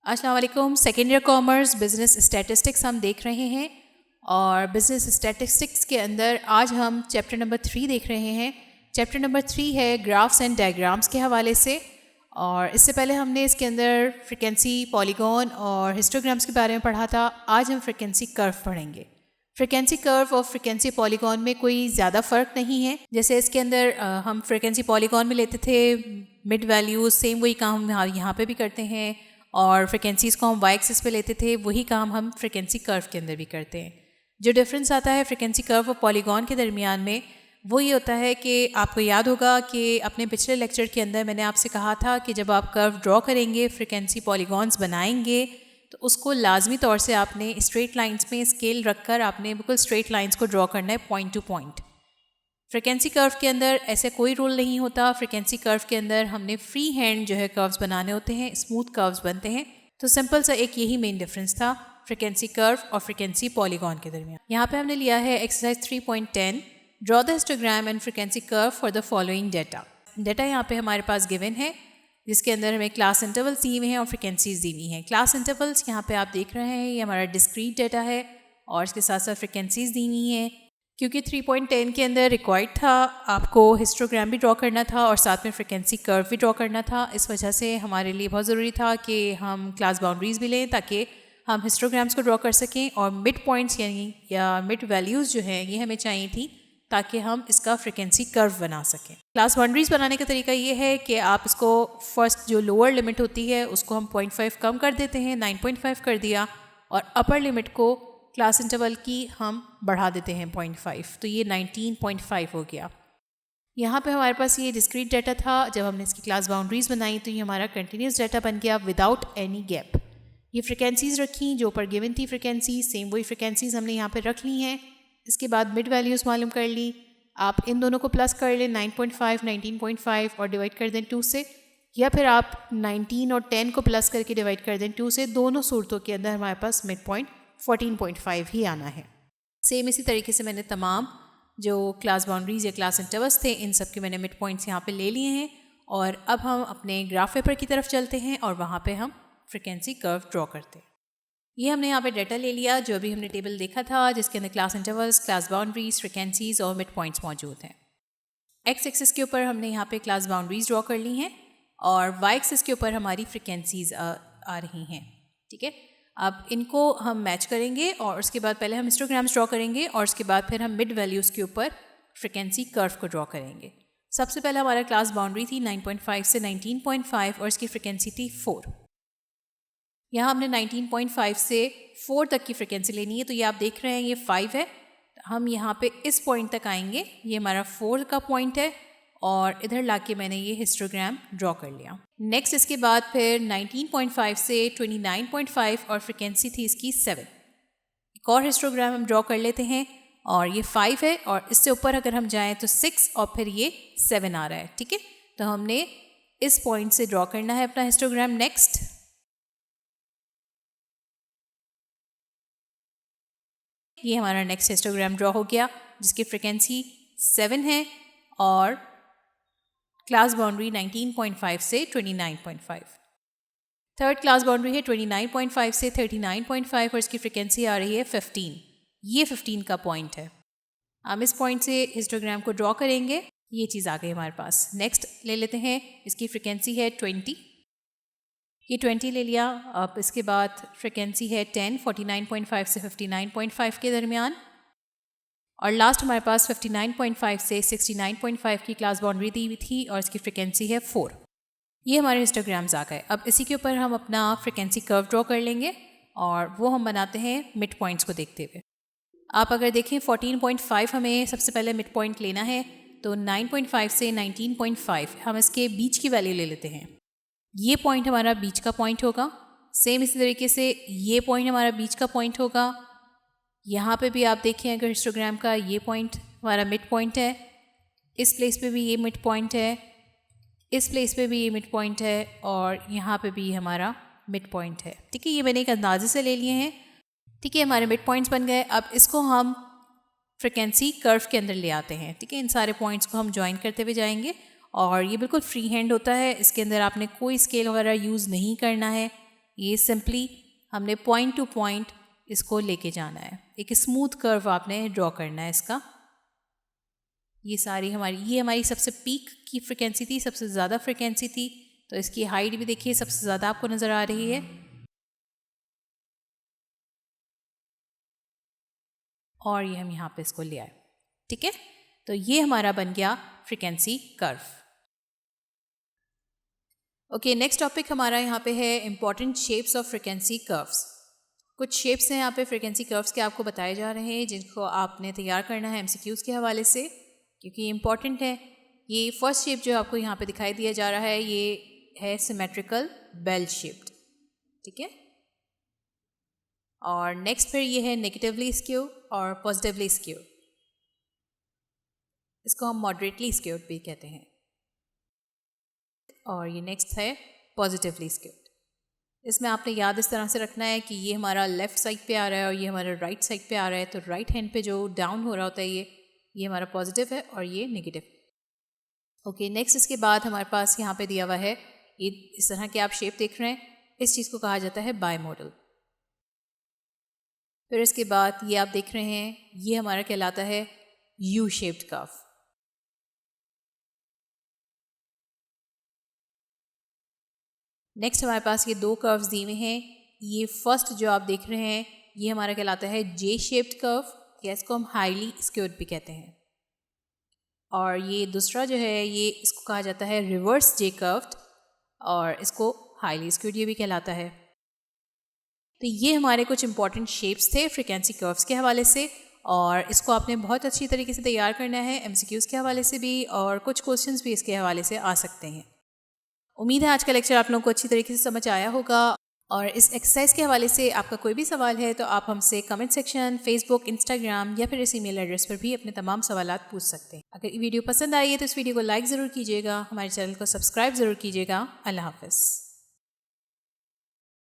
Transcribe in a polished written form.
अस्सलाम वालेकुम। Second year commerce business statistics हम देख रहे हैं और बिज़नेस स्टैटिस्टिक्स के अंदर आज हम चैप्टर नंबर 3 देख रहे हैं। चैप्टर नंबर 3 है ग्राफ्स एंड डायग्राम्स के हवाले से, और इससे पहले हमने इसके अंदर फ्रीक्वेंसी, पॉलीगॉन और हिस्टोग्राम्स के बारे में पढ़ा था। आज हम फ्रीक्वेंसी कर्व पढ़ेंगे। फ्रीक्वेंसी कर्व और फ्रीक्वेंसी पॉलीगॉन में कोई ज़्यादा फ़र्क नहीं है। जैसे इसके अंदर हम फ्रीक्वेंसी पॉलीगॉन में लेते थे मिड वैल्यूज़, सेम वही काम हम यहाँ पे भी करते हैं, और फ्रीक्वेंसीज़ को हम वाई एक्सिस पे लेते थे, वही काम हम फ्रीक्वेंसी कर्व के अंदर भी करते हैं। जो डिफरेंस आता है फ्रीक्वेंसी कर्व और पॉलीगॉन के दरमियान में वो ये होता है कि आपको याद होगा कि अपने पिछले लेक्चर के अंदर मैंने आपसे कहा था कि जब आप कर्व ड्रॉ करेंगे, फ्रीक्वेंसी पॉलीगॉन्स बनाएंगे, तो उसको लाजमी तौर से आपने स्ट्रेट लाइंस में स्केल रखकर आपने बिल्कुल स्ट्रेट लाइंस को ड्रॉ करना है, point two point. Frequency curve के अंदर ऐसे कोई रूल नहीं होता। फ्रीक्वेंसी कर्व के अंदर हमने फ्री हैंड जो है कर्व्स बनाने होते हैं, स्मूथ कर्व्स बनते हैं। तो सिंपल सा एक यही मेन डिफरेंस था फ्रीक्वेंसी कर्व और फ्रीक्वेंसी पॉलीगॉन के दरमियान। यहाँ पे हमने लिया है exercise 3.10, draw the histogram and frequency curve for the following data. Data यहाँ पे हमारे पास गिवन है, जिसके अंदर हमें क्लास इंटरवल्स दी हुई हैं और फ्रीक्वेंसीज दी हुई हैं। क्लास इंटरवल्स यहाँ पे आप देख रहे हैं, ये हमारा डिस्क्रीट डेटा है और इसके साथ साथ फ्रीक्वेंसीज दी हुई हैं। क्योंकि 3.10 के अंदर रिक्वायर्ड था आपको हिस्टोग्राम भी ड्रॉ करना था और साथ में फ्रीक्वेंसी कर्व भी ड्रॉ करना था, इस वजह से हमारे लिए बहुत ज़रूरी था कि हम क्लास बाउंड्रीज़ भी लें ताकि हम हिस्टोग्राम्स को ड्रॉ कर सकें, और मिड पॉइंट्स यानी या मिड वैल्यूज़ जो हैं ये हमें चाहिए थी ताकि हम इसका फ्रीक्वेंसी कर्व बना सकें। क्लास बाउंड्रीज़ बनाने का तरीका ये है कि आप इसको फर्स्ट जो लोअर लिमिट होती है उसको हम 0.5 कम कर देते हैं, 9.5 कर दिया, और अपर लिमिट को क्लास इंटरवल की हम बढ़ा देते हैं 0.5, तो ये 19.5 हो गया। यहाँ पे हमारे पास ये डिस्क्रीट डाटा था। जब हमने इसकी क्लास बाउंड्रीज़ बनाई तो ये हमारा कंटिन्यूस डाटा बन गया विदाउट एनी गैप। ये फ्रिक्वेंसीज़ रखी जो पर गिवन थी फ्रिक्वेंसी, सेम वही फ्रिक्वेंसीज़ हमने यहाँ पे रख ली हैं। इसके बाद मिड वैल्यूज़ मालूम कर ली। आप इन दोनों को प्लस कर लें, 9.5, 19.5 और डिवाइड कर दें 2 से, या फिर आप 19 और 10 को प्लस करके डिवाइड कर दें 2 से। दोनों सूरतों के अंदर हमारे पास मिड पॉइंट 14.5 ही आना है। सेम इसी तरीके से मैंने तमाम जो क्लास बाउंड्रीज़ या क्लास इंटरवल्स थे इन सब के मैंने मिड पॉइंट्स यहाँ पे ले लिए हैं, और अब हम अपने ग्राफ पेपर की तरफ चलते हैं और वहाँ पे हम फ्रीक्वेंसी कर्व ड्रॉ करते हैं। ये हमने यहाँ पे डाटा ले लिया जो अभी हमने टेबल देखा था, जिसके अंदर class intervals, class boundaries, frequencies और मिड पॉइंट्स मौजूद हैं। एक्स एक्सिस के ऊपर हमने यहाँ पे क्लास बाउंड्रीज ड्रॉ कर ली हैं और वाई एक्सिस के ऊपर हमारी फ्रीक्वेंसीज आ रही हैं। ठीक है, अब इनको हम मैच करेंगे और उसके बाद पहले हम हिस्टोग्राम्स ड्रॉ करेंगे और उसके बाद फिर हम मिड वैल्यूज़ के ऊपर फ्रीक्वेंसी कर्व को ड्रॉ करेंगे। सबसे पहले हमारा क्लास बाउंड्री थी 9.5 से 19.5 और इसकी फ्रीक्वेंसी थी 4। यहाँ हमने 19.5 से 4 तक की फ्रीक्वेंसी लेनी है, तो ये आप देख रहे हैं ये 5 है। हम यहाँ पे इस पॉइंट तक आएंगे, ये हमारा 4 का पॉइंट है, और इधर लाके मैंने ये हिस्टोग्राम ड्रॉ कर लिया। नेक्स्ट इसके बाद फिर 19.5 से 29.5 और फ्रीक्वेंसी थी इसकी 7। एक और हिस्टोग्राम हम ड्रॉ कर लेते हैं, और ये 5 है और इससे ऊपर अगर हम जाएँ तो 6 और फिर ये 7 आ रहा है। ठीक है, तो हमने इस पॉइंट से ड्रॉ करना है अपना हिस्टोग्राम। नेक्स्ट ये हमारा नेक्स्ट हिस्टोग्राम ड्रॉ हो गया जिसकी फ्रीक्वेंसी 7 है और क्लास बाउंड्री 19.5 से 29.5। थर्ड क्लास बाउंड्री है 29.5 से 39.5 और इसकी फ्रीक्वेंसी आ रही है 15। ये 15 का पॉइंट है। हम इस पॉइंट से हिस्टोग्राम को ड्रॉ करेंगे। ये चीज़ आ गई हमारे पास। नेक्स्ट ले लेते हैं, इसकी फ्रीक्वेंसी है 20, ये 20 ले लिया। अब इसके बाद फ्रीक्वेंसी है 10, 49.5 से 59.5 के दरमियान, और लास्ट हमारे पास 59.5 से 69.5 की क्लास बाउंड्री दी हुई थी और इसकी फ्रीक्वेंसी है 4। ये हमारे हिस्टोग्राम्स आ गए। अब इसी के ऊपर हम अपना फ्रीक्वेंसी कर्व ड्रॉ कर लेंगे और वो हम बनाते हैं मिड पॉइंट्स को देखते हुए। आप अगर देखें 14.5 हमें सबसे पहले मिड पॉइंट लेना है, तो 9.5 से 19.5 हम इसके बीच की वैल्यू ले लेते हैं। ये पॉइंट हमारा बीच का पॉइंट होगा। सेम इसी तरीके से ये पॉइंट हमारा बीच का पॉइंट होगा। यहाँ पे भी आप देखें अगर हिस्टोग्राम का ये पॉइंट हमारा मिड पॉइंट है, इस प्लेस पे भी ये मिड पॉइंट है, इस प्लेस पे भी ये मिड पॉइंट है, और यहाँ पे भी हमारा मिड पॉइंट है। ठीक है, ये मैंने एक अंदाजे से ले लिए हैं। ठीक है, हमारे मिड पॉइंट्स बन गए। अब इसको हम फ्रीक्वेंसी कर्व के अंदर ले आते हैं। ठीक है, इन सारे पॉइंट्स को हम ज्वाइन करते हुए जाएंगे, और ये बिल्कुल फ्री हैंड होता है। इसके अंदर आपने कोई स्केल वगैरह यूज़ नहीं करना है। ये सिंपली हमने पॉइंट टू पॉइंट इसको लेके जाना है। एक स्मूथ कर्व आपने ड्रॉ करना है इसका। ये हमारी सबसे पीक की फ्रिक्वेंसी थी, सबसे ज़्यादा फ्रिक्वेंसी थी, तो इसकी हाइट भी देखिए सबसे ज़्यादा आपको नज़र आ रही है। और ये हम यहाँ पे इसको ले आए, ठीक है। तो ये हमारा बन गया frequency curve. Okay, next topic हमारा यहाँ पे है important shapes of frequency curves. कुछ शेप्स हैं यहाँ पे फ्रिक्वेंसी कर्व्स के आपको बताए जा रहे हैं, जिनको आपने तैयार करना है एमसीक्यूज़ के हवाले से, क्योंकि ये इम्पॉर्टेंट है। ये फर्स्ट शेप जो आपको यहाँ पे दिखाई दिया जा रहा है ये है सिमेट्रिकल बेल शेप्ड, ठीक है। और नेक्स्ट फिर ये है नेगेटिवली स्क्यू और पॉजिटिवली स्क्यू। इसको हम मॉडरेटली स्क्यूड भी कहते हैं। और ये नेक्स्ट है पॉजिटिवली स्क्यूड। इसमें आपने याद इस तरह से रखना है कि ये हमारा लेफ़्ट साइड पे आ रहा है और ये हमारा राइट साइड पे आ रहा है, तो राइट हैंड पे जो डाउन हो रहा होता है ये हमारा पॉजिटिव है और ये नेगेटिव। ओके, नेक्स्ट इसके बाद हमारे पास यहाँ पे दिया हुआ है, ये इस तरह के आप शेप देख रहे हैं, इस चीज़ को कहा जाता है बाइमोडल। फिर इसके बाद ये आप देख रहे हैं, ये हमारा कहलाता है यू शेप्ड कर्व। नेक्स्ट हमारे पास ये दो कर्व्स दिए हुए हैं। ये फर्स्ट जो आप देख रहे हैं ये हमारा कहलाता है जे शेप्ड कर्व, या इसको हम हाईली स्क्यूड भी कहते हैं। और ये दूसरा जो है ये इसको कहा जाता है रिवर्स जे कर्व्ड, और इसको हाईली स्क्यूड ये भी कहलाता है। तो ये हमारे कुछ इंपॉर्टेंट शेप्स थे फ्रीक्वेंसी कर्व्स के हवाले से, और इसको आपने बहुत अच्छी तरीके से तैयार करना है एमसीक्यूज़ के हवाले से भी, और कुछ क्वेश्चंस भी इसके हवाले से आ सकते हैं। उम्मीद है आज का लेक्चर आप लोगों को अच्छी तरीके से समझ आया होगा। और इस एक्सरसाइज के हवाले से आपका कोई भी सवाल है तो आप हमसे कमेंट सेक्शन, फेसबुक, इंस्टाग्राम या फिर इस ईमेल एड्रेस पर भी अपने तमाम सवालात पूछ सकते हैं। अगर ये वीडियो पसंद आई है तो इस वीडियो को लाइक ज़रूर कीजिएगा, हमारे चैनल को सब्सक्राइब ज़रूर कीजिएगा। अल्लाह हाफ़िज़।